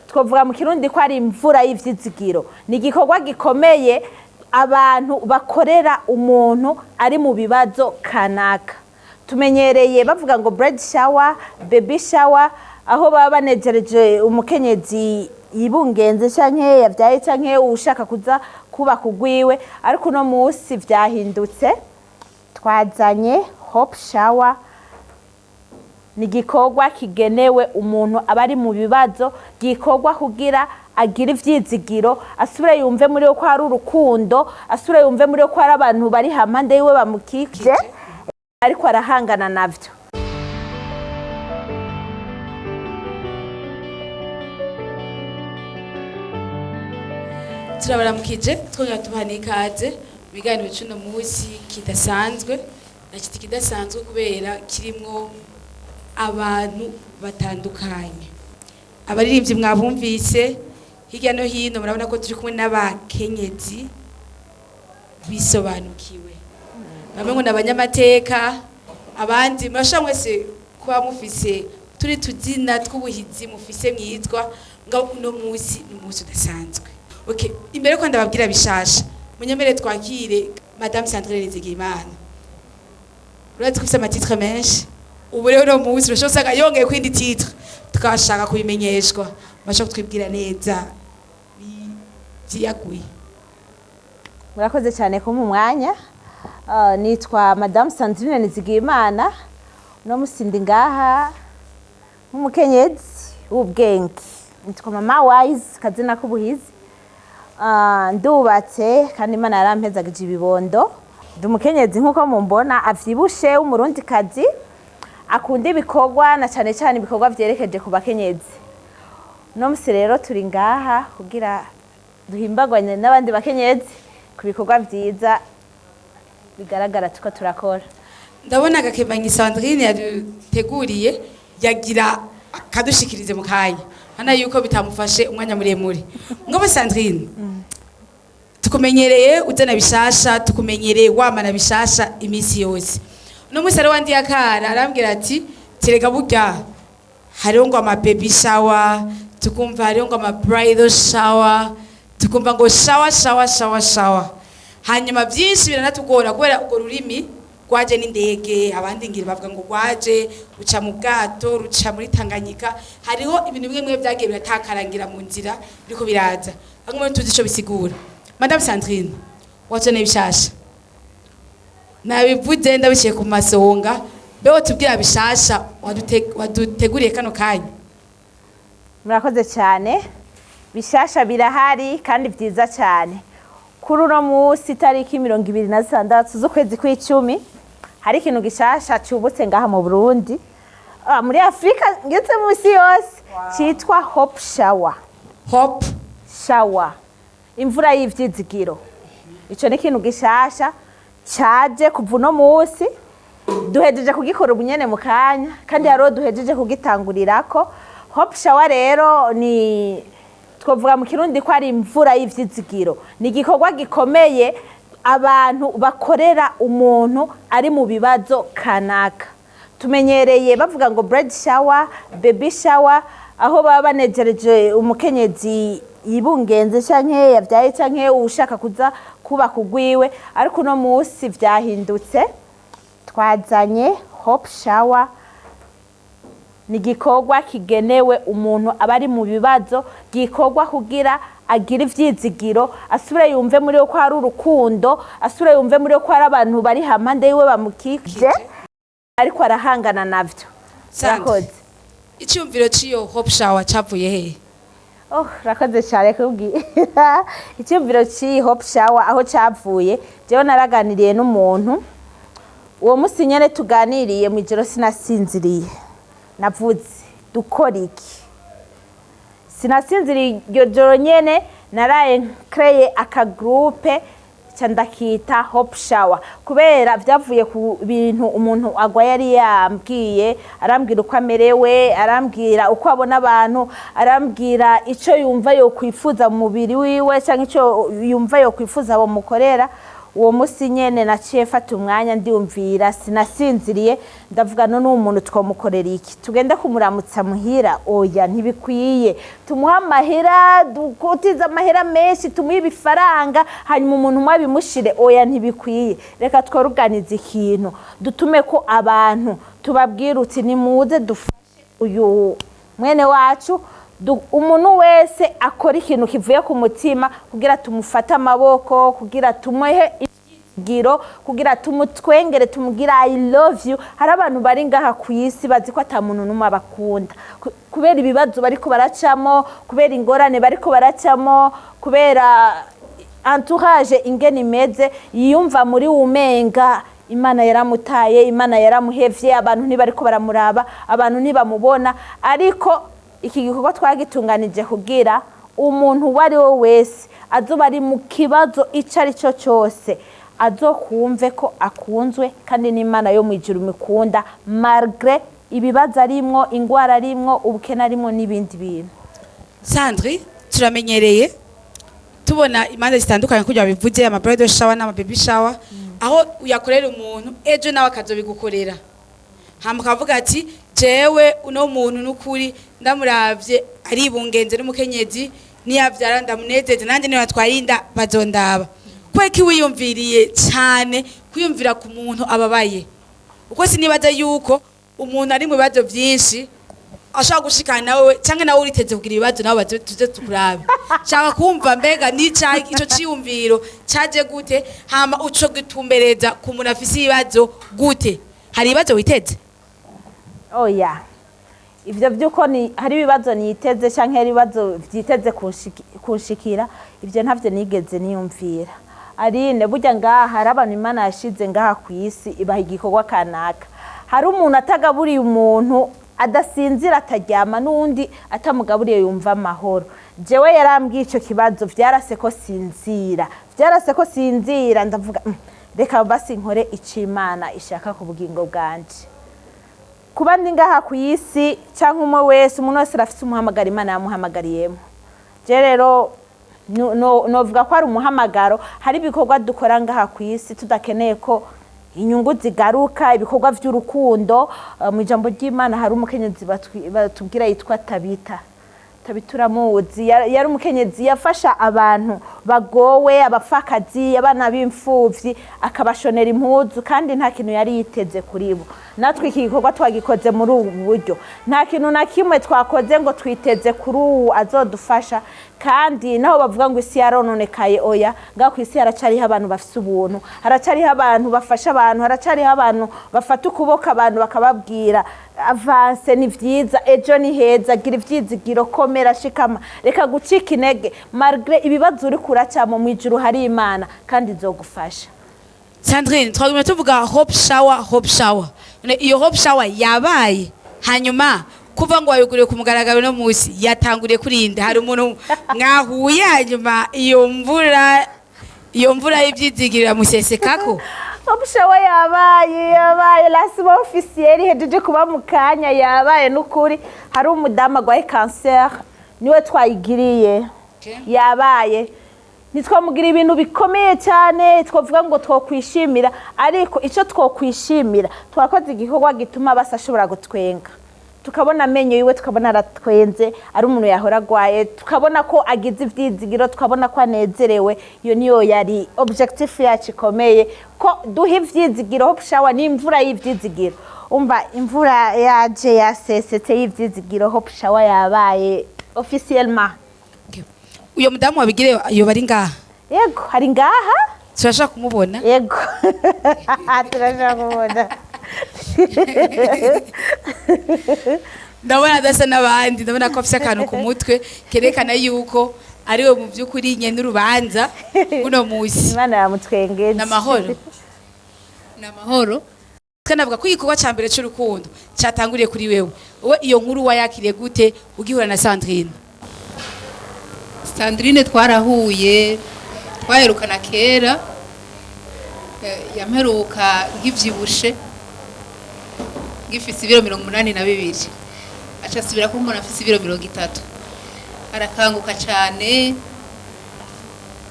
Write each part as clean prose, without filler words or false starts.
twavuga mu kirundi ko ari imvura y'ivyizigiro. Ni igikorwa gikomeye abantu bakorera umuntu ari mu bibazo kanaka. Tumenyereye bavuga ngo bread shower, baby shower, aho baba banejereje umukenyezi yibungenze canke yavyaye canke ushaka kuza kuba kugwiwe, ariko no musi vyahindutse twazanye hope shower. Ni igikorwa kigenewe umuntu abari mu bibazo, gikorwa kugira agira ivyizigiro, asubire yumve muri ko hari urukundo, asubire yumve muri ko hari abantu bari hampande yiwe bamukikije ariko arahangana navyo. Turabaramukije twongera tubahana ikaze mu biganiro cy'uno munsi kidasanzwe. Nakiti kidasanzwe kubera kirimwo abantu batandukanye. Abaririmbyi mwabumvise hirya no hino, murabona ko turi kumwe n'abakenyezi bisobanukiwe. Bamwe ngo n'abanyamateka, abandi murashaka mwese kuba mufise turi tudina tw'ubuhizi mufise mwitwa ngo uno munsi n'umunsi udasanzwe. Okay, imbere ko ndababwira bishasha, munyemere twakire Madame Sandrine Nizigiyimana. Urazi kufise amatitre menshi. Ubu rero no munsi urashobora yongeye kwindi titre tukashaka kubimenyeshwa, bashaka twibwira neza byiyaguye. Murakoze cyane ko mu mwanya. Nitwa Madame Sandrine Nizigiyimana, no musindi ngaha nk'umukenyezi w'ubwenge. Nitwa Mama Wise kazina k'ubuhizi. Ndubatse kandi Imana yarampezagije ibibondo. Ndi umukenyezi nkuko mumbona avyibushe w'umurundi kazi, akunda ibikorwa na cyane cyane ibikorwa vyerekeje ku bakenyezi. No musi rero turi ngaha kugira duhimbagwanye n'abandi bakenyezi ku bikorwa vyiza bigaragara tuko turakora. Ndabona Gakemanyi Sandrine yaduteguriye yagira akadushikirize mu kanya. Hana yuko bitamufashe umwanya muremure. Ngo Sandrine, tukumenyereye uzana bishasha, tukumenyereye wamana bishasha imisi yose. Uno munsi ari wandi yakara arambwira ati tereka burya hariho ngo ama baby shower, tukumva hariho ngo ama bridal shower, tukumva ngo shower. Hanyuma byinshi biranatugora kubera ugo rurimi rwaje n'indege, abandi ngira bavuga ngo rwaje uca mu bwato ruca muri Tanganyika. Hariho ibintu bimwe byagiye biratakarangira mu nzira biriko biraza. Bamwe tuzi ico bisigura. Madame Sandrine, watone bishasha. Nabivuze ndabiciye ku masonga, beho tubwira bishasha waduteguriye kano kanya. Murakoze cyane. Bishasha birahari kandi vyiza cyane. Kuri uno munsi tariki 26 z'ukwezi kw'icumi hari ikintu gishasha cyubutse ngaha mu Burundi, muri Afrika ndetse mu isi yose, cyitwa Hope Shower. Hope Shower, imvura y'ivyizigiro. Ico ni ikintu gishasha caje kuva uno munsi, duhejeje kugikora ubunyene mu kanya kandi haro duhejeje kugitangurirako. Hope Shower rero ni twavuga mu kirundi ko ari imvura y'ivyizigiro. Ni igikorwa gikomeye abantu bakorera umuntu ari mu bibazo kanaka. Tumenyereye bavuga ngo bread shower, baby shower, aho baba banejereje umukenyezi yibungenze canke yavyaye canke ushaka kuza kuba kugwiwe, ariko no musi vyahindutse twazanye hope shower. Ni igikorwa kigenewe umuntu abari mu bibazo, gikorwa kugira agira ivyizigiro, asubire yumve muri ko hari urukundo, asubire yumve muri ko hari abantu bari hampande yiwe bamukikije ariko arahangana navyo. Rakoze. Icyumviro ciyo hope shower cavuye he? Rakoze cyane kubwira. Icyumviro ci hope shower aho cavuye, jewe naraganiriye n'umuntu. Uwo musi nyene tuganiriye mu ijoro sinasinziriye. Navuze dukora iki? Sinasinziriye iryo joro nyene, naraye créer aka groupe ndakita hope shower kubera vyavuye ku bintu umuntu agwa yari yambwiye, arambwira uko amerewe, arambwira uko abona abantu, arambwira ico yumva yo kwifuza mu mubiri wiwe canke ico yumva yo kwifuza abo mukorera. uwo musi nyene naciye mfata umwanya ndiyumvira sinasinziriye ndavuga none uwo muntu twomukorera iki tugende kumuramutsa muhira oya ntibikwiye tumuha amahera dukutiza amahera menshi tumuha ibifaranga hanyuma umuntu umwe abimushire oya ntibikwiye reka tworuganiza ikintu dutume ko abantu tubabwira uti nimuze dufashe uyu mwene wacu umuntu wese akora ikintu kivuye ku mutima kugira tumufate amaboko kugira tumuhe ibyizigiro kugira tumutwengere tumugira I love you hari abantu bari ngaha ku isi bazi ko ata muntu n'umwe abakunda kubera ibibazo bariko baracamo kubera ingorane bariko baracamo kubera entourage ingene imeze yiyumva muri umenga Imana yaramutaye Imana yaramuhevye abantu ntibariko baramuraba abantu ntibamubona ariko iki gikorwa twagitunganije kugira umuntu wari we wese azoba ari mu kibazo ico ari cyo cyose azokumve ko akunzwe kandi n'Imana yo mu ijuru imukunda malgré ibibazo arimwo ingwara arimwo ubukene arimwo n'ibindi bintu. Sandri turamenyereye tubona imanza zitandukanye kujya bivuze ama bridal shower n'ama baby shower aho uyakorera umuntu ejo nawe akazobigukorera hama kavuga ati jewe uno muntu n'ukuri ndamuravye ari bungenze n'umukenyezi niyavyara ndamunezeze nanje niyo atwarinda bazondaba kweki wiyumviriye cyane kwiyumvira ku muntu ababaye uko sinibaza yuko umuntu ari mu bibazo byinshi ashaka gushikana nawe cyangwa nawe uriteze kugira ibibazo nawe tuze tukurabe cyangwa kumva mbega nica ico ciyumviro caje gute hama uco gitumbereza ku muntu afise ibibazo gute hari ibibazo witeze oya ivyo vyuko ni hari ibibazo niteze canke hari ibibazo vyiteze kunshikira ivyo ntavyo nigeze niyumvira Arine burya ngaha hari abantu Imana yashize ngaha ku isi ibaha igikorwa kanaka hari umuntu atagaburiye umuntu adasinzira ataryama n'undi atamugaburiye yumva amahoro jewe yarambwiye ico kibazo vyarase ko sinzira ndavuga reka basi nkore icimana ishaka ku bugingo bwanje kuba ndi ngaha ku isi cyangwa umwe wese umuntu wese arafite umuhamagaro Imana yamuhamagariyemo je rero novuga ko ari umuhamagaro hari ibikorwa dukora ngaha ku isi tudakeneye ko inyungu zigaruka ibikorwa vy'urukundo mu ijambo ry'Imana hari umukenyezi batubwira yitwa Tabita turamuzi yari umukenyezi yafasha abantu bagowe abafakazi abana b'imfuvyi akabashonera impuzu kandi nta kintu yari yiteze kuri bo natwe iki gikorwa twagikoze muri ubu buryo nta kintu na kimwe twakoze ngo twiteze kuri ubu azodufasha kandi naho bavuga ngo isi yarononekaye oya ngaho ku isi haracariho abantu bafise ubuntu haracariho abantu bafasha abantu haracariho abantu bafata ukuboko abantu bakababwira avance ni vyiza ejo ni heza gira ivyizigiro komera shikama reka gucika intege malgré ibibazo uri kuracamo mu ijuru hari Imana kandi izogufasha. Sandrine twagumye tuvuga hope shower iyo hope shower yabaye hanyuma kuva ngo wayuguriye ku mugaragaro no musi yatanguriye kurinda hari umuntu mwahuye hanyuma iyo mvura y'ivyizigirira musesekako Obushawa yabaye lasimo officiel hejeje kuba mukanya yabaye nukuri hari umudamu agwaye cancer niwe twayigiriye yabaye nitwamugira ibintu bikomeye cyane twavuga ngo twokwishimira ariko ico twokwishimira twakoze igikorwa gituma basashobora gutwenga tukabona amenyo yiwe tukabona aratwenze ari umuntu yahora agwaye tukabona ko agize ivyizigiro tukabona ko anezerewe iyo niyo yari objectif yacu ikomeye ko duha ivyizigiro hope shower ni imvura y'ivyizigiro umva imvura yaje yasesetse y'ivyizigiro hope shower yabaye officiellement. Uyo mudamu wabigire iyo bari ngaha yego hari ngaha turashaka kumubona yego turashaka kumubona ndabona adasa n'abandi ndabona ko afise akantu ku mutwe kerekana yuko ariwe mu by'ukuri nyene urubanza uno musi Imana yamutwengeje n'amahoro kanavuga ko igikorwa ca mbere c'urukundo catanguriye kuri wewe iyo nkuru wayakiriye gute ugihura na Sandrine? Sandrine twarahuye twaherukana kera yamperuka nkivyibushe ngifise ibiro 82 aca asubira ko umuntu afise ibiro 30 arakanguka cyane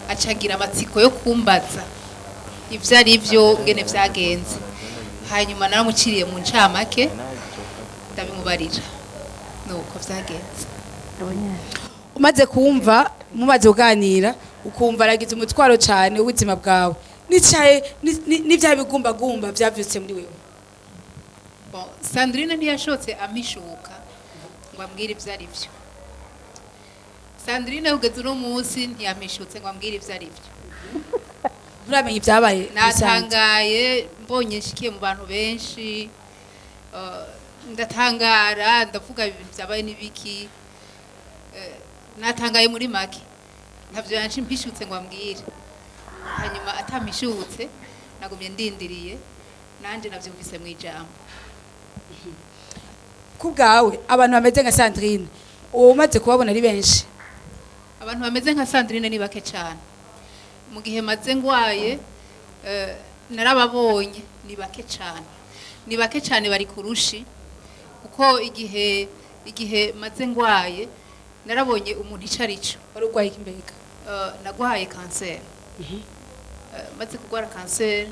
acagira amatsiko yo kumbaza ivyo ari vyo ngene vyagenze hanyuma naramuciriye mu ncamake ndabimubarira nuko vyagenze. umaze kumva mumaze kuganira ukumva aragize umutwaro cyane ubuzima bwawe nicaye n'ibya bigumbagumba byavyutse muri wewe. Bon, Sandrine ntiyashotse amishuka ngo ambwire ivyo ari vyo. Sandrine ugeze uno munsi ntiyamishutse ngo ambwire ivyo ari vyo. Nturamenye ibyabaye Natangaye mbonye nshikiye mu bantu benshi ndatangara ndavuga ibintu byabaye n'ibiki natangaye muri make ntavyo yanshi mpishutse ngo ambwire hanyuma atamishutse nagumye ndindiriye nanje navyumvise mu ijambo. kubwawe abantu bameze nka Sandrine umaze kubabona ari benshi. Abantu bameze nka Sandrine ni bake cyane mu gihe maze ngwaye narababonye ni bake cyane bari kurushi kuko igihe maze ngwaye narabonye umuntu icarico wari urwaye imbega. nagwaye kanseri maze kugwara kanseri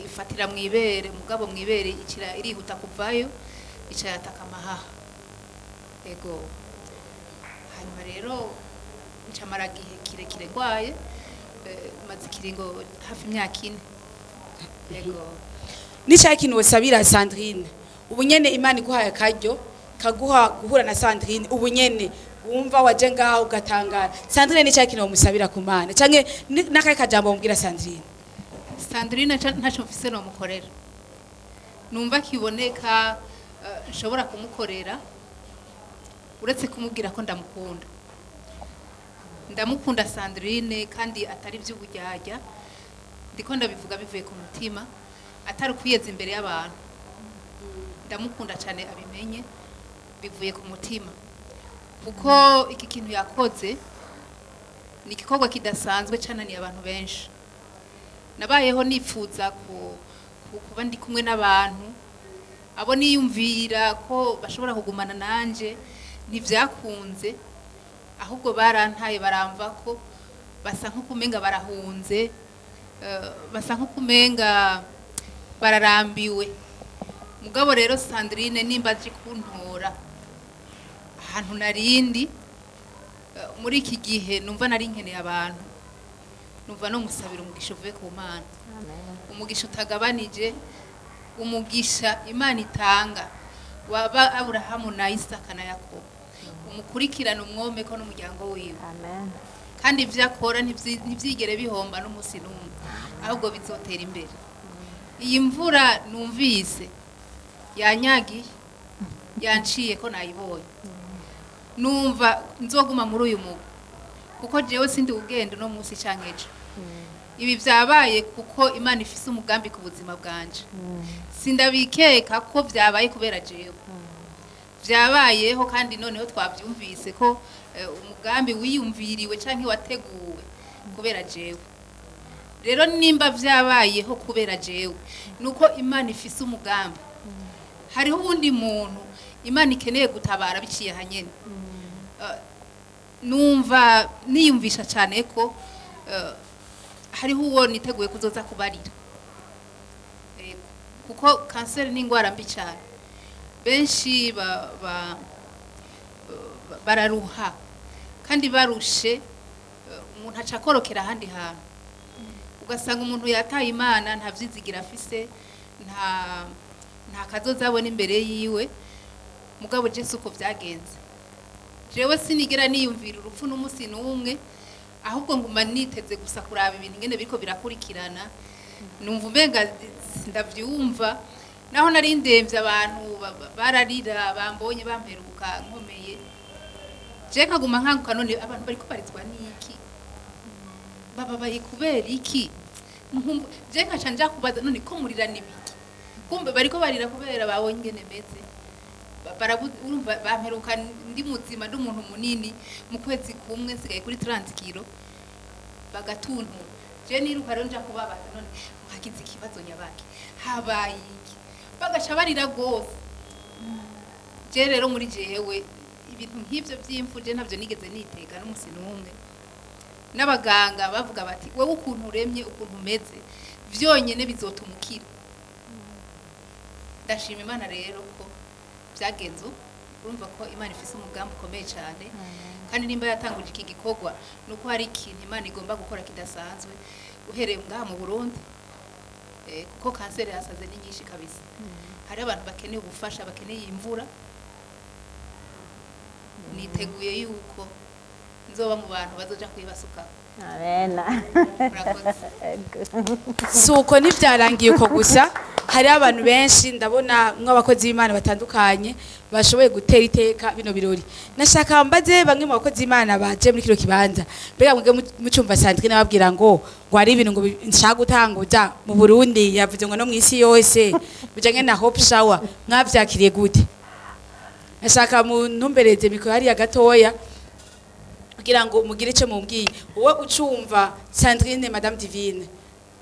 ifatira mu ibere mugabo mu ibere irihuta kuvayo icayataka amahaha ego hanyuma rero ncamara gihe kirekire ngwaye maze ikiringo hafi imyaka 4 ego Nicaye kintu wasabira Sandrine ubunyene Imana iguhaye akaryo kaguha guhura na Sandrine ubunyene wumva waje ngaho ugatangara Sandrine nicaye kintu musabira ku Mana canke nakaye kajambo mumbwira Sandrine. Sandrine ntaco mfise no mukorera numva kiboneka nshobora kumukorera uretse kumubwira ko ndamukunda Sandrine kandi atari vy'uburyarya ndiko ndabivuga bivuye ku mutima atari kwiyeza imbere y'abantu ndamukunda cyane abimenye bivuye ku mutima kuko iki kintu yakoze ni igikorwa kidasanzwe cananiye abantu benshi nabayeho nifuza kuba ndi kumwe n'abantu abo niyumvira ko bashobora kugumana nanje ntivyakunze ahubwo barantaye baramva ko basa nko kumenga barahunze basa nko kumenga bararambiwe mugabo rero Sandrine nimba aje kuntora ahantu narindi muri iki gihe numva nari nkeneye abantu numva no musabira umugisha uvuye ku Mana umugisha utagabanije umugisha Imana itanga waba Aburahamu na Isaka na Yakobo umukurikirana umwome ko n'umuryango wiwe kandi ivyo akora ntivyigere bihomba n'umunsi n'umwe ahubwo bizotera imbere. Iyi mvura numvise yanyagiye yanciye ko nayibonye numva nzoguma muri uyu mugo kuko jewe sindi ugenda no munsi cankeje ibi vyabaye kuko Imana ifise umugambi ku buzima bwanje sindabikeka ko vyabaye kubera jewe vyabayeho kandi noneho twavyumvise ko umugambi wiyumviriwe canke wateguwe kubera jewe rero nimba vyabayeho kubera jewe nuko Imana ifise umugambi hariho ubundi muntu Imana ikeneye gutabara biciye hanyene numva niyumvisha cyane ko hariho uwo niteguye kuzoza kubarira kuko kanseri ni ingwara mbi cyane benshi bararuha kandi barushe umuntu acakorokera ahandi hantu ugasanga umuntu yataye Imana nta vyizigira afise nta kazoza abona imbere yiwe mugabo Jesu uko vyagenze jewe sinigera niyumvira urupfu n'umunsi n'umwe ahubwo nguma niteze gusa kuraba ibintu ngene biriko birakurikirana numva umenga ndavyumva naho nari ndemvye abantu bararira bambonye bamperuka nkomeye je kaguma nkanguka none abantu bariko barizwa niki baba bari kubera iki je nkaca nja kubaza none ko murira nibiki kumbe bariko barira kubera babonye ngene meze urumva bamperuka ndi muzima ndi umuntu munini mu kwezi kumwe sigaye kuri 30 kilo bagatuntu je niruka rero nja kubabaza none hakize ikibazo nyabaki habaye iki bagaca barira gose je rero muri jewe ibintu nk'ivyo vy'imfuje ntabyo nigeze nitega n'umunsi n'umwe n'abaganga bavuga bati wowe ukuntu uremye ukuntu umeze vyonyene bizotuma ukira. Ndashima Imana rero ko byagenze urumva ko Imana ifise umugambi ukomeye cyane kandi nimba yatanguje iki gikorwa nuko hari ikintu Imana igomba gukora kidasanzwe uhereye ngaha mu Burundi kuko kanseri yasaze ni nyinshi kabisa. Hari abantu bakeneye ubufasha, bakeneye imvura. Niteguye yuko nzoba mu bantu bazoja kwibasuka. Amena. Suko ntivyarangiye uko gusa, hari abantu benshi ndabona mw'abakozi b'Imana batandukanye bashoboye gutera iteka bino birori. Nashaka mbaze bamwe mu bakozi b'Imana baje muri kino kibanza, mbega mwebwe mucumva Sandrine nababwira ngo ari ibintu ngo nshaka gutanguza mu Burundi, yavuze ngo no mw'isi yose bijanye na Hope Shower, mwavyakiriye gute? Nashaka mu ntumbereze mikoro hariya gatoya kugira ngo mugire ico mumbwiye. Wowe ucumva Sandrine Madame Divine,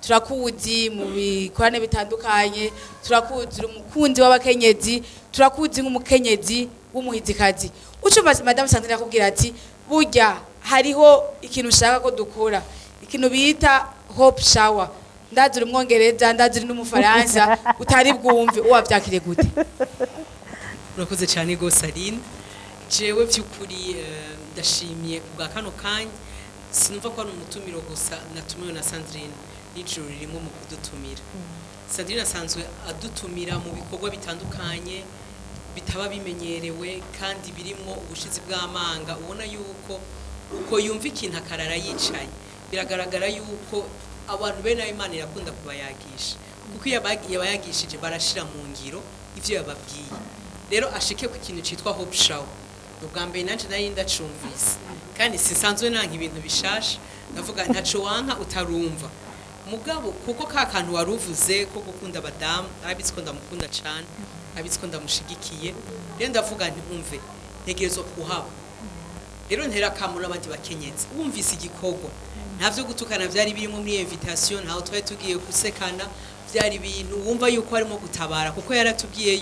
turakuzi mu bikorane bitandukanye, turakuzi umukunzi w'abakenyezi, turakuzi nk'umukenyezi w'umuhizikazi. Ucumva Madame Sandrine akubwira ati burya hariho ikintu ushaka ko dukora, ikintu bita Hope Shower, ndazi uri umwongereza, ndazi uri n'umufaransa, utari bwumve, wavyakiriye gute? Urakoze cyane gose Aline. Jewe by'ukuri ndashimiye kubwa kano kanya, sinumva ko ari umutumiro gusa natumiwe na Sandrine, n'ijuru ririmo mu kudutumira. Sandrine asanzwe adutumira mu bikorwa bitandukanye bitaba bimenyerewe kandi birimo ubushizi bw'amanga, ubona yuko uko yumva ikintu akarara yicaye. Biragaragara yuko abantu bene Imana irakunda kubayagisha, kuko yabayagishije barashira mu ngiro ivyo yababwiye. Rero ashike ku kintu citwa Hope Shower, ubwa mbere nanje nari ndacumvise kandi sinsanzwe nanka ibintu bishasha, ndavuga ntaco wanka utarumva mugabo, kuko ka kantu waruvuze ko gukunda abadamu, arabitse ko ndamukunda cyane, arabitse ko ndamushigikiye. Rero ndavuga nti umve ntegerezo kuhaba. Rero ntera kamura abandi bakenyezi, wumvise igikorwa ntavyo gutukana vyari birimo muri invitation, ntaho twari tugiye gusekana, byari ibintu wumva yuko harimo gutabara, kuko yaratubwiye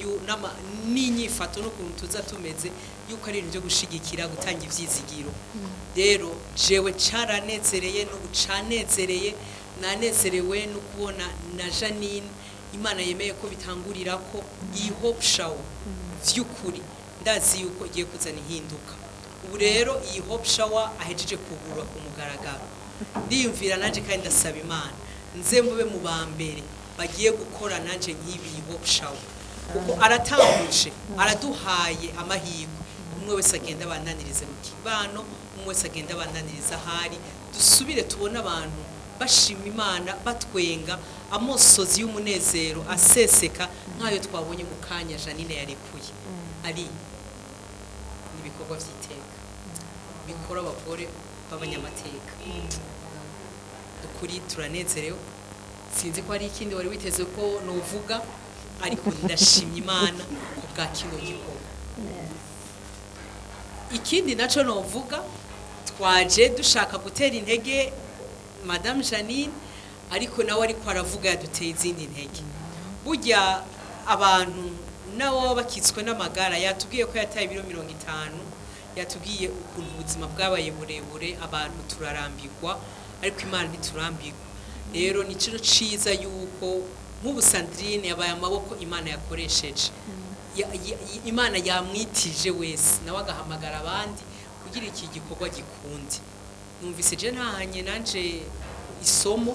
n'inyifato no kuntu tuza tumeze yuko ari ibintu byo gushigikira gutanga ivyizigiro. Rero jewe caranezereye no gucanezereye, nanezerewe no kubona na Janine Imana yemeye ko bitangurira ko iyi Hope Shower vy'ukuri ndazi yuko igiye kuzana ihinduka. Ubu rero iyi Hope Shower ahejeje kugurwa ku mugaragaro, ndiyumvira nanje kandi ndasaba Imana nze mube mu bambere bagiye gukora nanje nk'ibi Hope Shower, kuko aratambuje, araduhaye amahirwe. Umwe wese agenda abandanirize mu kibano, umwe wese agenda abandaniriza ahari, dusubire tubona abantu bashima Imana, batwenga, amosozi y'umunezero aseseka nk'ayo twabonye mu kanya Janine yarekuye. Ari nibikorwa vy'iteka bikora abagore b'abanyamateka. Dukuri turanezerewe, sinzi ko hari ikindi wari witeze ko novuga, ariko ndashimye Imana ku bwa kino gikorwa. Ikindi naco novuga, twaje dushaka gutera intege Madame Janine, ariko nawe ariko aravuga yaduteye izindi ntege. Burya abantu nawo bakitswe n'amagara, yatubwiye ko yataye ibiro 50, yatubwiye ukuntu ubuzima bwabaye burebure, abantu turarambirwa, ariko Imana ntiturambirwa. Rero ni cyo ciza yuko nk'ubu Sandrine yabaye amaboko Imana yakoresheje, Imana yamwitije wese, nawe agahamagara abandi kugira iki gikorwa gikundi. Numvise je ntahanye nanje isomo,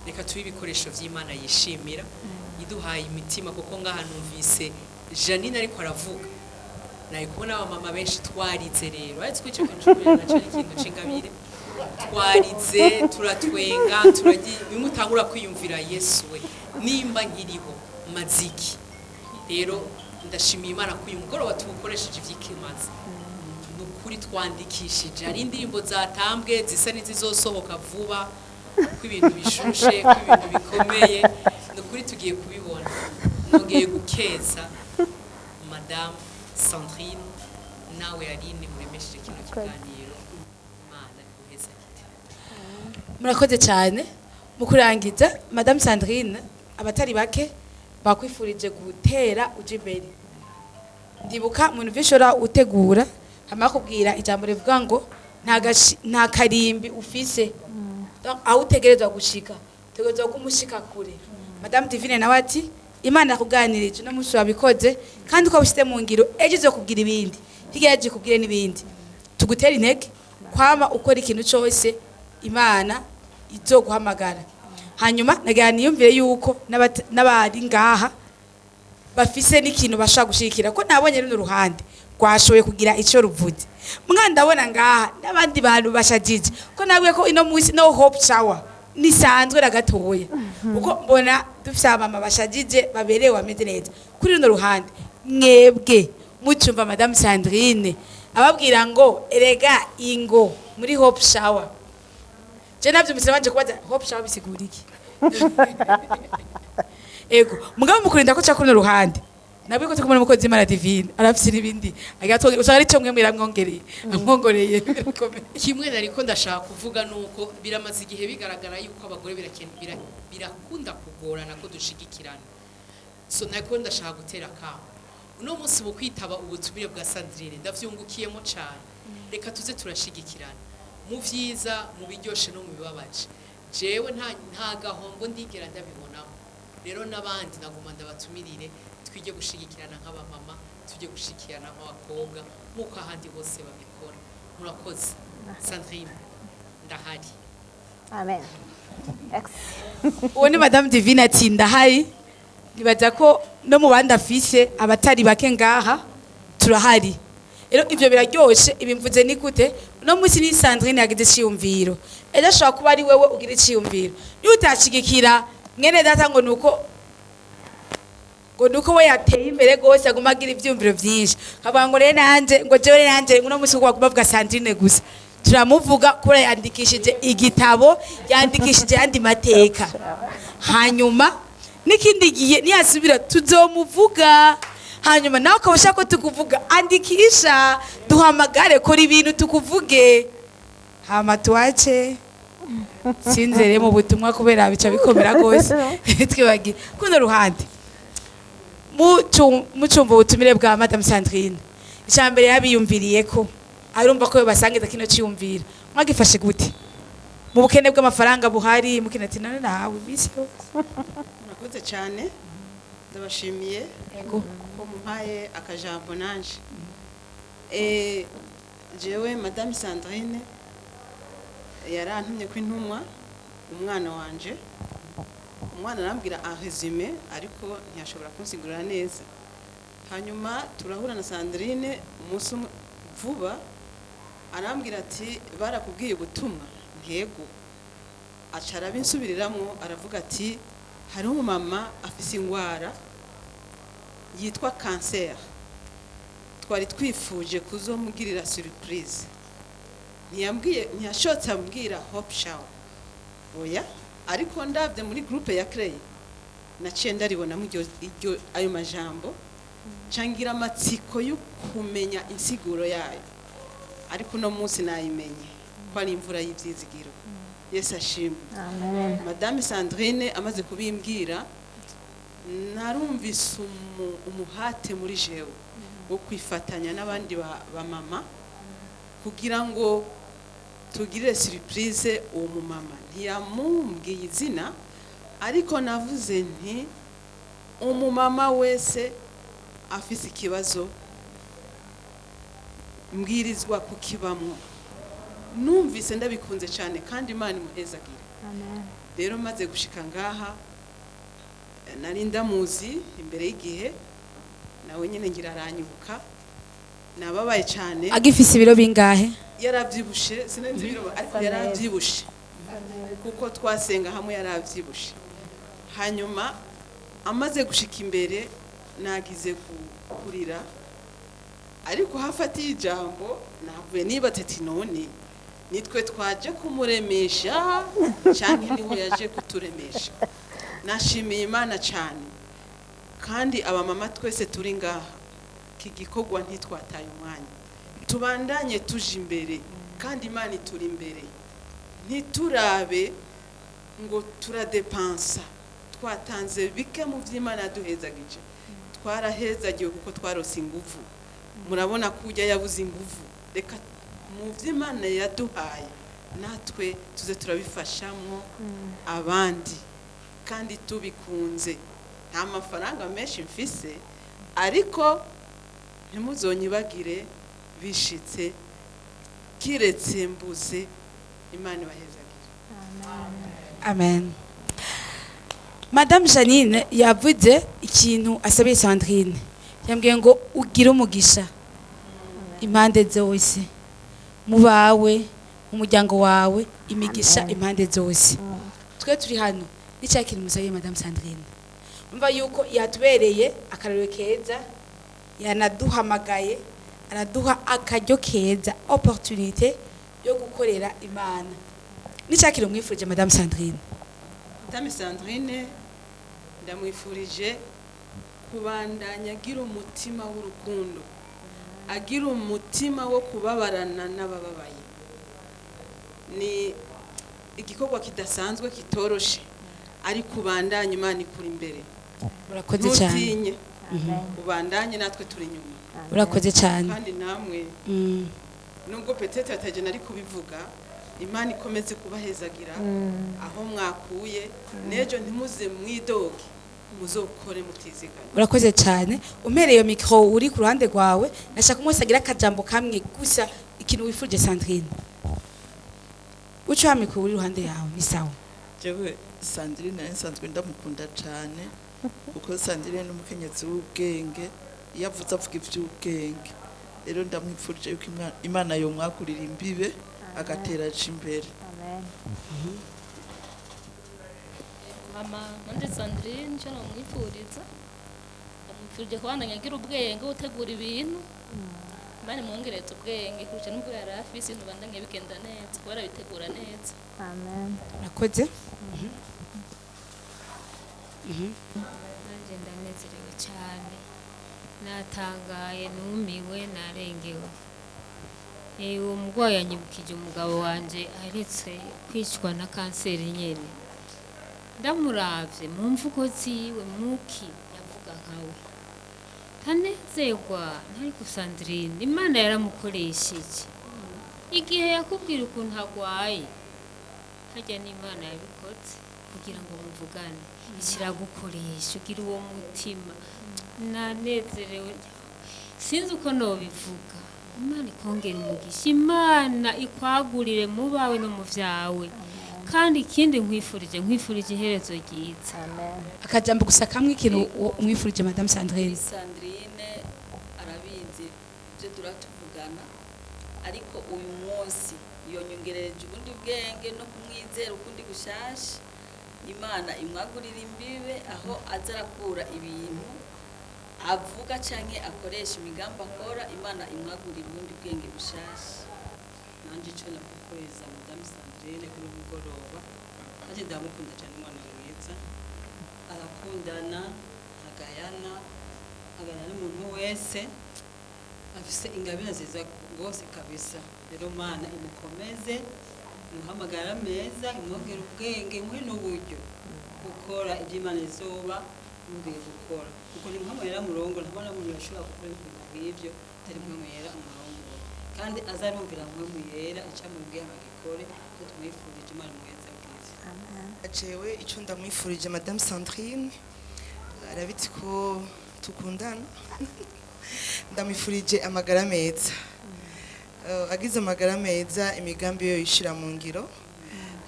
reka tubi ibikoresho vy'Imana yishimira, iduhaye imitima, kuko ngaha numvise Janine ariko aravuga, naye kubona abamama benshi twarize. Rero ariko icyo kintu naco ikintu c'ingabire, twarize turatwenga, bimutangura kwiyumvira Yesu we nimba nkiriho maziki. Rero ndashimiye Imana ko uyu mugoroba tuwukoresheje ivy'ikimazi. Nukuri twandikishije, ari indirimbo zatambwe zisa n'izizosohoka vuba, ko ibintu bishushe, ko ibintu bikomeye. Nukuri tugiye kubibona. Nongeye gukeza Madame Sandrine, nawe Aline muremesheje kino kiganiro. Imana guheza kiti. Murakoze cyane. Mu kurangiza, Madame Sandrine, abatari bake bakwifurije gutera uje imbere. Ndibuka mu bishora utegura, hama kubwira ijambo rivuga ngo nta karimbi ufise aho utegerezwa gushika utegerezwa kumushika kure. Madame Divine nawe ati Imana yakuganirije no musi wabikoze kandi uko bishyize mu ngiro ejo izokubwira ibindi hirya yaje kubwire n'ibindi. Tugutera intege kwama ukora ikintu cyose Imana izoguhamagara. Hanyuma nagira niyumvire yuko n'abari ngaha bafise n'ikintu bashaka gushikira ko nabonye runo ruhande rwashoboye kugira icyo ruvuze. Mwana ndabona ngaha n'abandi bantu bashajije ko nabwiye ko ino munsi no hope shower nisanzwe ragatoya uko mbona dufite abama bashajije baberewe ameze neza. Kuri runo ruhande mwebwe mucumva Madame Sandrine ababwira ngo erega ingo muri hope shower, je navyo misabanje kubaza hope shower bisigura iki? Ego mugabo mukurinda ko cyakuno ruhande nabwo ko tukumana mukozi Imana Divine arafite ibindi agato usanga ari cyo mwe miramwongereye amwongoreye kimwe nariko ndashaka kuvuga nuko biramaze igihe bigaragara yuko abagore birakunda kugorana ko dushigikirana. So nako ndashaka gutera kamo uno munsi mu kwitaba ubutumire bwa Sandrine ndavyungukiyemo cyane. Reka tuze turashigikirana mu vyiza mu biryoshe no mu bibabaje. Jewe nta gahombo ndigera ndabibonamo. Rero nabandi naguma ndabatumirire twige gushigikirana nk'abamama tujye gushikirana nk'abakobwa nkuko ahandi bose babikora. Murakoze. Sandrine ndahari. Amen. Uwo ni Madame Divine ati ndahari. Nibaza ko no mu bandi afise abatari bake ngaha turahari. Rero ivyo biraryoshe ibimvuze ni gute no munsi ni Sandrine yagize ciyumviro. Ejo ashobora kuba ari wewe ugira ciyumviro. Ni utashigikira mwene data ngo nuko we yateye imbere gose aguma agira ivyumviro vyinshi. Kavuga ngo rero nanje ngo jewe nanje uno munsi kwa kubavuga Sandrine gusa. Turamuvuga kure yandikishije igitabo yandikishije yandi mateka. Hanyuma nikindi gihe niyasubira tuzomuvuga. Hanyuma nawe ukabasha ko tukuvuga andikisha duhamagare kora ibintu tukuvuge. Hama tuwache sinzere mu butumwa kubera bica bikomera gose twibagira kuno ruhande mucumva ubutumire bwa Madame Sandrine. Icambere yabiyumviriye ko arumva ko basangiza kino ciyumvira mwagifashe gute mu bukene bw'amafaranga buhari mukinati none nawe bisi murakoze cyane ndabashimiye yego ko mumpaye akajambo nanje jewe Madame Sandrine yarantumye ko intumwa umwana wanje umwana arambwira en résumé ariko ntiyashobora kunsigurira neza. Hanyuma turahura na Sandrine umunsi vuba arambwira ati barakubwiye ubutumwa ntego. Acara binsubiriramwo aravuga ati hari umumama afise ingwara yitwa cancer twari twifuje kuzomugirira surprise. Ntiyashotse ambwira hope shower oya ariko ndavye muri groupe ya Crey naciye ndaribona mu iryo ayo majambo cangira amatsiko yo kumenya insiguro yayo ariko no munsi nayimenye ko ari imvura y'ivyizigiro. Yesu ashimwe. Amen. Madame Sandrine amaze kubimbwira narumvise umuhate muri jewe wo kwifatanya n'abandi ba mama kugira ngo tugirire surprise uwo mumama. Ntiyamumbwiye izina ariko navuze nti umumama wese afise ikibazo mbwirizwa kukibamwo. Numvise ndabikunze cyane kandi Imana imuhezagire. Amen. Rero maze gushika ngaha nari ndamuzi imbere y'igihe nawe nyene ngira aranyuka nababaye cyane. agifise ibiro bingahe Yaravyibushe sinenze ibiro ariko yaravyibushe kuko twasenga hamwe yaravyibushe. Hanyuma amaze gushika imbere nagize kurira ariko hafatiye ijambo navuye niba teti none nitwe twaje kumuremesha cyangwa niwe yaje kuturemesha. Nashimiye Imana cyane kandi abamama twese turi ngaha kigikogwa ntitwataye umwanya tubandanye tuje imbere kandi Imana ituri imbere ntiturabe ngo turadepansa twatanze bike mu vy'Imana duhezagije twarahezagiwe kuko twarose inguvu. Murabona kujya yabuze inguvu reka mu vy'Imana yaduhaye natwe tuze turabifashamwo abandi kandi tubikunze. Nta mafaranga menshi mfise ariko ntimuzonyibagire bishitse kiretse mbuze. Imana ibahezagire. Amen. Madame Janine yavuze ikintu asabiye Sandrine. Yambwiye ngo ugire umugisha impande zose, mu bawe, mu muryango wawe, imigisha impande zose. Twe turi hano n'icyakiri musabiye Madame Sandrine. Umva yuko yatubereye akarero keza, yanaduhamagaye, araduha akaryo keza, opportunité yo gukorera Imana. N'icyakiri mwifurije Madame Sandrine. Madame Sandrine ndamwifurije kubandanya agira umutima w'urukundo, agira umutima wo kubabarana n'abababaye. Ni igikorwa kidasanzwe kitoroshe, ari kubandanya Imana ikuri imbere. Urakoze cyane. Ntutinye, ubandanye natwe turi inyuma. Urakoze cyane. Kandi namwe nubwo petete atajena ari kubivuga, Imana ikomeze kubahezagira aho mwakuye, nejo ntimuze mwidoge, muzokore mutiziganya. Urakoze cyane. Umpereye micro uri ku ruhande rwawe, nashaka umwese agira akajambo kamwe gusa ikintu wifurije Sandrine. Uco hamiko uri ruhande yawe ni sawa. Jewe Sandrine nsanzwe ndamukunda cyane kuko Sandrine ni umukenyezi w'ubwenge, yavuze avuga ivy'ubwenge. Rero ndamwifurije yuko Imana yo mwakurira imbibe agatera imbere. Amen. Mama nande Sandrine cyo namwifuriza. Ndamwifurije kubandanya agira ubwenge utegura ibintu. Imana mwongereze ubwenge kuca nubwo yari afise ibintu bandanye bigenda neza kubera bitegura neza. Amen. Urakoze. Nanje ndanezerewe cyane, natangaye, numiwe, narengewe. Uwo mugwayi yanyibukije umugabo wanje aheretse kwicwa na kanseri nyene. Ndamuravye mu mvugo ziwe muki yavuga nkawe, ntanezerwa ntariko Sandrine Imana yaramukoresheje. Igihe yakubwira ukuntu agwaye, harya n'Imana yabikoze kugira ngo muvugane, ikiragukoresha ugira uwo mutima. Nanezerewe, sinzi uko nobivuga. Imana ikongera umugisha, Imana ikwagurire mu bawe no mu vyawe. Kandi ikindi nkwifurije iherezo ryiza. Amen. Akajambo gusa kamwe ikintu mwifurije Madame Sandrine. Sandrine arabizi byo turatuvugana, ariko uyu munsi yonyongereje ubundi bwenge no kumwizera ukundi gushasha. Imana imwagurira imbibe aho azarakura ibintu avuga canke akoresha imigambi akora. Imana imwagurira ubundi bwenge bushasha. Nanje cyo nakukweza Madame Sandrine kuri mugoroba, ati ndamukunda cyane, umwana mwiza, arakundana, agayana n'umuntu wese, afise ingabire nziza rwose kabisa. Rero Mana imukomeze, imuhamagara meza, imwongera ubwenge, imuhe n'uburyo gukora ibyo Imana izoba imubwiye gukora, kuko ni muhamagara murongo. Ntabona umuntu yashobora gukora ibintu nk'ibyo atari muhamagara umurongo, kandi azarumvira muhamagara icamubwiye amagikore. Tumwifurije Imana mweza bwiza. Jewe icyo ndamwifurije Madame Sandrine, arabitse ko tukundana. Ndamwifurije amagara meza, agize amagara meza imigambi yo yishira mu ngiro.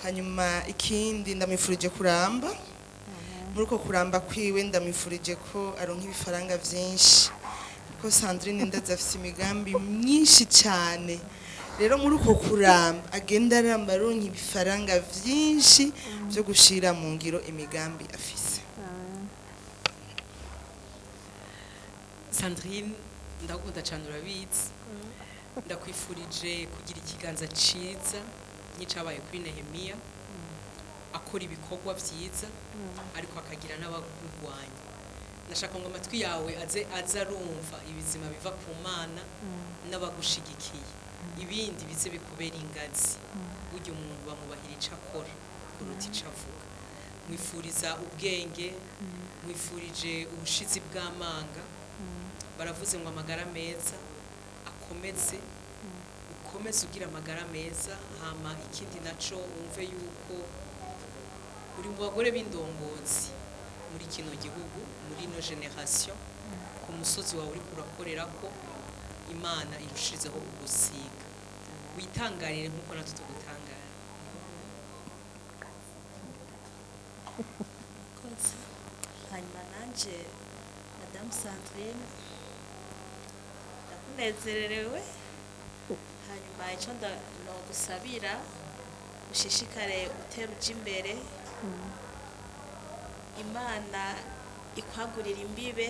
Hanyuma ikindi ndamwifurije kuramba, muri uko kuramba kwiwe ndamwifurije ko aronka ibifaranga vyinshi, ko Sandrine ndaza afite imigambi myinshi cyane. Rero muri uko kuramba agenda aramba aronka ibifaranga vyinshi byo gushira mu ngiro imigambi afise. Sandrine ndagukunda cyane urabizi. Ndakwifurije kugira ikiganza ciza n'icabaye kuri Nehemiya, akora ibikorwa vyiza ariko akagira n'abagurwanya. Nashaka ngo amatwi yawe aze arumva ibizima biva ku Mana n'abagushigikiye, ibindi bize bikubera ingazi. Burya umuntu bamubahira ico akora kuruta ico avuga. Mwifuriza ubwenge, mwifurije ubushizi bw'amanga. Baravuze ngo amagara meza akomeze ukomeze ugira amagara meza hama ikindi naco wumve yuko uri mu bagore b'indongozi muri kino gihugu muri ino generation ku musozi wawe uri kurakorera ko imana irushirizeho kugusiga witangarire nk'uko natwe tugutangara hanyuma nanje madamu Sandrine ndakunezererewe hanyuma icyo ndagusabira ushishikare utera uja imbere imana ikwagurira imbibe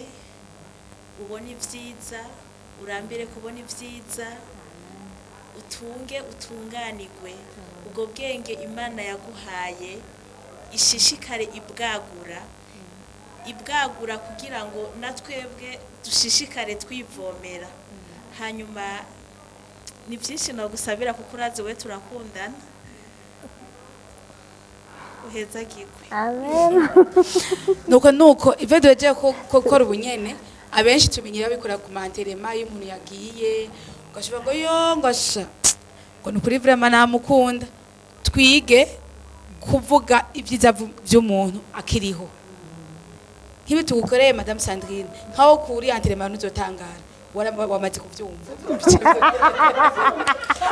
ubona ibyiza urambire kubona ibyiza utunge utunganirwe ubwo bwenge imana yaguhaye ishishikare ibwagura kugira ngo natwebwe dushishikare twivomera hanyuma ni byinshi nagusabira kuko urazi we turakundana uhezagirwe amen nuko ivyo duhejeje gukora ubunyene abenshi tumenyera bikora ku manterema iyo umuntu yagiye ugashiba ngo yo ngasha ngo nukuri vraiment namukunda twige kuvuga ibyiza by'umuntu akiriho nk'ibi tugukoreye madame Sandrine nkaho kuri anterema nuzotangara wamaze kubyumva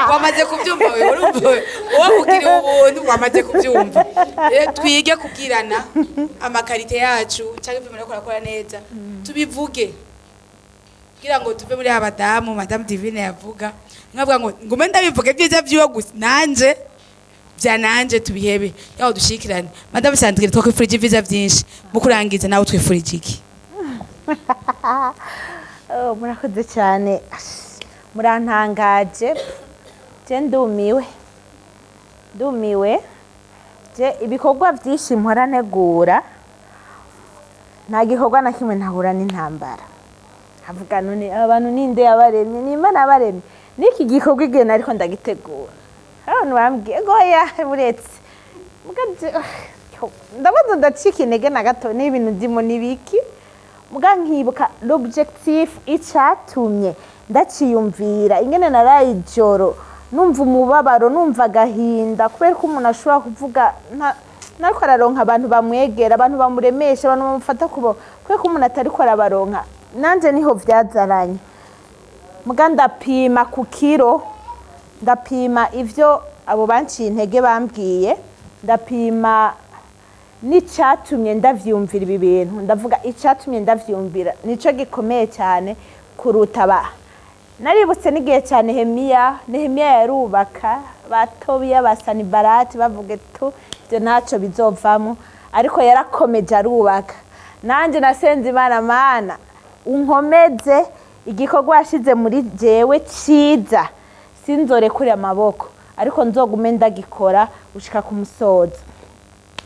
wamaze kubyumva wewe urumva wowe ukiri ubuntu wamaze kubyumva twige kubwirana amakarite yacu cyangwa ibyo murako rakora neza tubivuge kugira ngo tuve muri abadamu madame Divine yavuga nkavuga ngo ngume ndabivuge byiza byiwe gusa nanje byananje tubihebe yaho dushikirane madame Sandrine twakwifurije ibyiza byinshi mu kurangiza nawe twifurije iki murakoze cyane murantangaje je ndumiwe je ibikorwa byinshi mpora ntegura nta gikorwa na kimwe ntahura n'intambara havuga none abantu ninde yabaremye ni Imana yabaremye niki gikorwa igena ariko ndagitegura abantu bambwiye goya buretse mugaje ndabaza ndacika intege na gato n'ibintu ndimo nibiki muga nkibuka l'objectif icatumye ndaciyumvira ingene naraye ijoro numva umubabaro numva agahinda kubera ko umuntu ashobora kuvuga nariko araronka abantu bamwegera abantu bamuremesha abantu bamufata kubo kubera ko umuntu atari ko arabaronka nanje niho vyazaranye muga ndapima ku kiro ndapima ivyo abo banciye intege bambwiye ndapima n'icatumye ndavyumvira ibi bintu ndavuga icatumye ndavyumvira nico gikomeye cyane kuruta naributse n'igihe cya Nehemiya yarubaka batobiya basanibarati bavuga tu ibyo ntacyo bizovamo ariko yarakomeje arubaka nanjye nasenze Imana unkomeze igikorwa yashize muri jewe cyiza sinzore kuri amaboko ariko nzogume ndagikora ushika ku musozo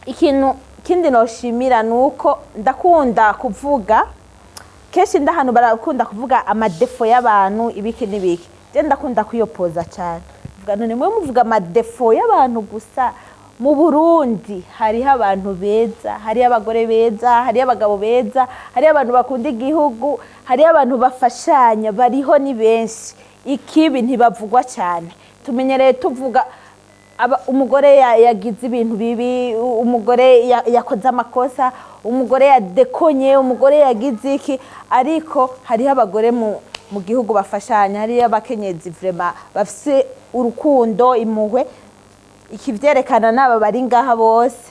ikindi noshimira nuko ndakunda kuvuga kenshi ndahano barakunda kuvuga amadefo y'abantu ibiki n'ibiki je ndakunda kuyopoza cyane vuga none mwe muvuga amadefo y'abantu gusa mu Burundi hariho abantu beza hariho abagore beza hariho abagabo beza hariho abantu bakunda igihugu hariho abantu bafashanya bariho ni benshi ikibi ntibavugwa cyane tumenyereye tuvuga umugore yagize ibintu bibi umugore yakoze amakosa umugore yadekonye umugore yagize iki ariko hariho abagore mu gihugu bafashanya hariho abakenyezi vraiment bafise urukundo impuhwe ikivyerekana n'aba bari ngaha bose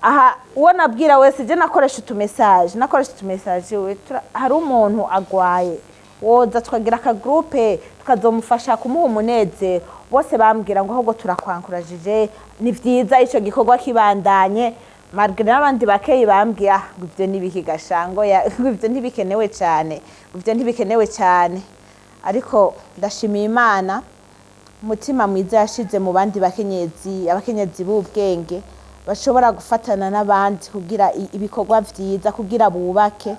aha uwo nabwira wese je nakoresha utumesaje hari umuntu agwaye woza twagira aka groupe tukazomufasha kumuha umunezero bose bambwira ngo ahubwo turakwankurajije ni vyiza ico gikorwa kibandanye margre n'abandi bakeyi bambwiye ngo ivyo nibikigashango ivyo ntibikenewe cyane ariko ndashimiye Imana umutima mwiza yashize mu bandi abakenyezi b'ubwenge bashobora gufatana n'abandi kugira ibikorwa vyiza kugira bubake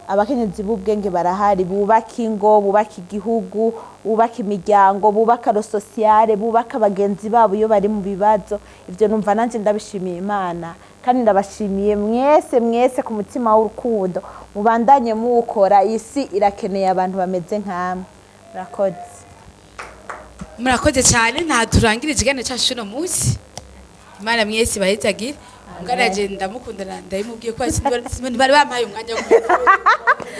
abakenyezi b'ubwenge barahari bubaka ingo bubaka igihugu bubaka imiryango bubaka ro sociale bubaka abagenzi babo iyo bari mu bibazo ivyo numva nanje ndabishimiye Imana kandi ndabashimiye mwese ku mutima w'urukundo mubandanye muwukora isi irakeneye abantu bameze nkamwe murakoze murakoze cyane nta turangirije igane cyacu uno munsi imana mwese bahitagira umwana yaje ndamukundana ndabimubwiye ko bari bampaye umwanya wo kubivuga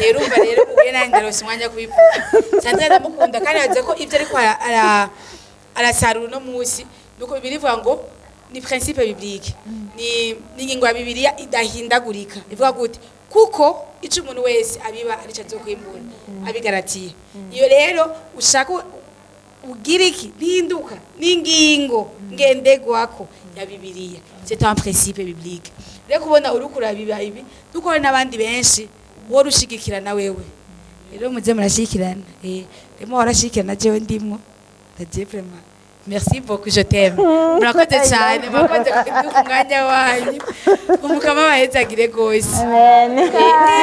rero umva rero ubuye nanjye ndarose umwanya wo kubivuga cyane ndamukunda kandi yavuze ko ibyo ariko arasarura uno munsi nuko birivuga ngo ni principe biblique ni ingingo ya Bibiliya idahindagurika ivuga gute kuko ico umuntu wese abiba arico azokwimbura abigaratiye iyo rero ushaka ugira iki ninduka n'ingingo ngendegwako ya Bibiliya c'est un principe biblique rero kubona urukura biba ibi duko n'abandi benshi wo rushigikira na wewe rero muze murashikirana remo warashikirana jewe ndimwo ndaje vraiment merci beaucoup je t'aime murakoze cyane murakoze kuduha umwanya wanyu umukama bahezagire gose amen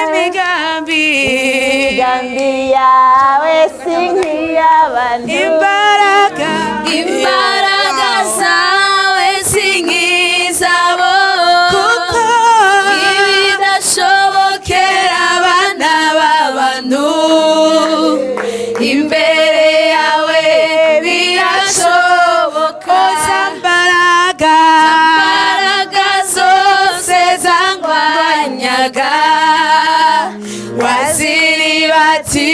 imigambi yawe sinkiyabantu imbaraga zawe sinkizabo kuko ibidashobokera abana b'abantu imbere yawe birashoboka zambaraga zose zangwanyaga waziribati